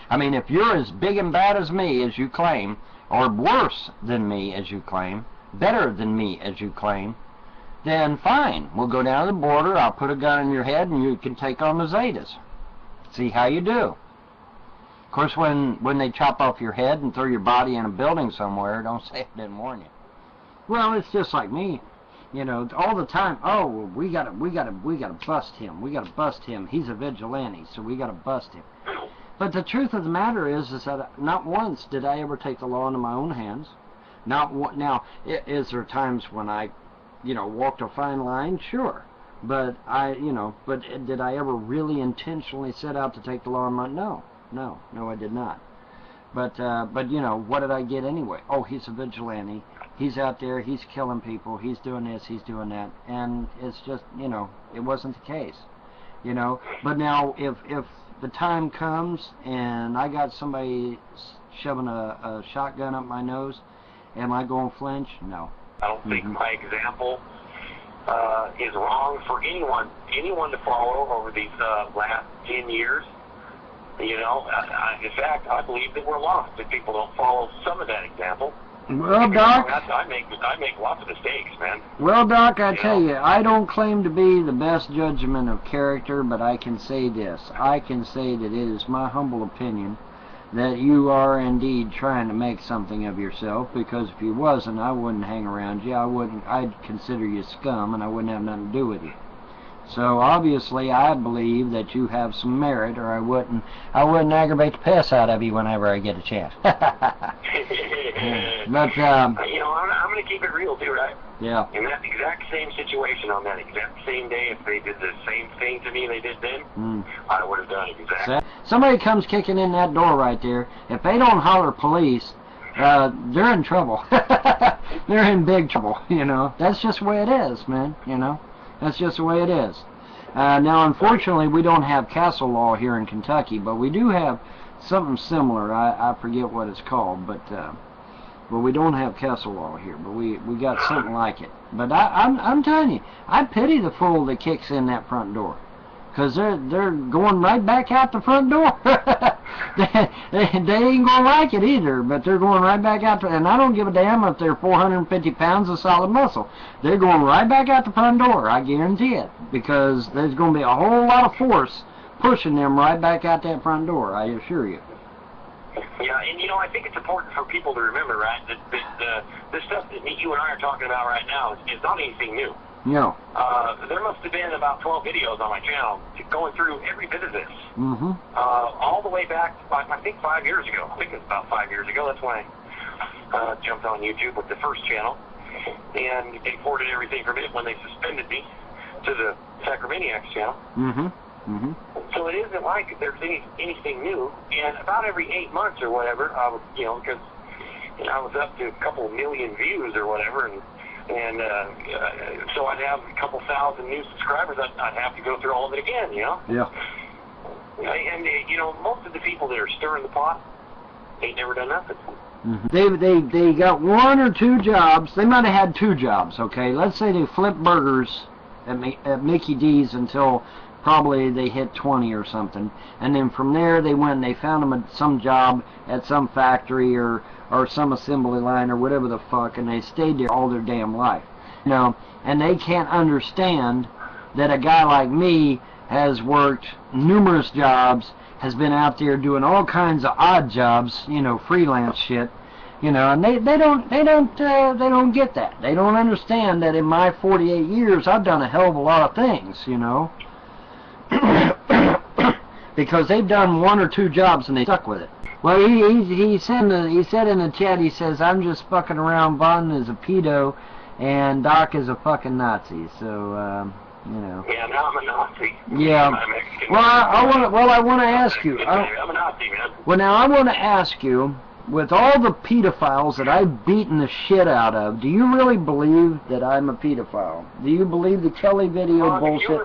I mean, if you're as big and bad as me as you claim, or worse than me as you claim, better than me as you claim, then fine. We'll go down to the border, I'll put a gun in your head, and you can take on the Zetas. See how you do. Of course, when they chop off your head and throw your body in a building somewhere, don't say I didn't warn you. Well, it's just like me. You know, all the time, oh, we gotta bust him. We gotta bust him. He's a vigilante, so we gotta bust him. But the truth of the matter is that not once did I ever take the law into my own hands. Not one. Now, is there times when I, walked a fine line? Sure. But but did I ever really intentionally set out to take the law in my? No, I did not. But what did I get anyway? Oh, he's a vigilante. He's out there, he's killing people, he's doing this, he's doing that, and it's just, it wasn't the case, But now, if the time comes and I got somebody shoving a shotgun up my nose, am I going to flinch? No. I don't think my example is wrong for anyone to follow over these last 10 years. In fact, I believe that we're lost if people don't follow some of that example. Well, Doc, I make lots of mistakes, man. Well, Doc, I tell you, I don't claim to be the best judgment of character, but I can say this. I can say that it is my humble opinion that you are indeed trying to make something of yourself, because if you wasn't, I wouldn't hang around you. I'd consider you scum, and I wouldn't have nothing to do with you. So obviously, I believe that you have some merit, or I wouldn't aggravate the piss out of you whenever I get a chance. But I'm going to keep it real too, right? Yeah. In that exact same situation, on that exact same day, if they did the same thing to me they did then, I would have done it exactly. Somebody comes kicking in that door right there. If they don't holler police, they're in trouble. They're in big trouble. That's just the way it is, man. That's just the way it is. Now, unfortunately, we don't have castle law here in Kentucky, but we do have something similar. I forget what it's called, but we don't have castle law here. But we got something like it. But I'm telling you, I pity the fool that kicks in that front door, because they're going right back out the front door. they ain't going to like it either, but they're going right back out. And I don't give a damn if they're 450 pounds of solid muscle. They're going right back out the front door, I guarantee it, because there's going to be a whole lot of force pushing them right back out that front door, I assure you. Yeah, and I think it's important for people to remember, right, that the stuff that you and I are talking about right now is not anything new. No. There must have been about 12 videos on my channel going through every bit of this. All the way back, I think 5 years ago. I think it's about 5 years ago. That's when I jumped on YouTube with the first channel and imported everything from it when they suspended me to the Sacramaniacs channel. So it isn't like there's anything new. And about every 8 months or whatever, I would, because I was up to a couple million views or whatever, and so I'd have a couple thousand new subscribers. I'd have to go through all of it again, Yeah. And most of the people that are stirring the pot, ain't never done nothing. They got one or two jobs. They might have had two jobs. Okay, let's say they flipped burgers at Mickey D's until probably they hit 20 or something, and then from there they went and they found them some job at some factory or some assembly line or whatever the fuck, and they stayed there all their damn life. And they can't understand that a guy like me has worked numerous jobs, has been out there doing all kinds of odd jobs, freelance shit, and they don't get that. They don't understand that in my 48 years I've done a hell of a lot of things, because they've done one or two jobs and they stuck with it. Well, he said in the chat, he says, I'm just fucking around. Vaughn is a pedo, and Doc is a fucking Nazi. So, Yeah, now I'm a Nazi. Yeah. Well, I want to ask you. I'm a Nazi, man. Well, now I want to ask you, with all the pedophiles that I've beaten the shit out of, do you really believe that I'm a pedophile? Do you believe the Kelly video bullshit?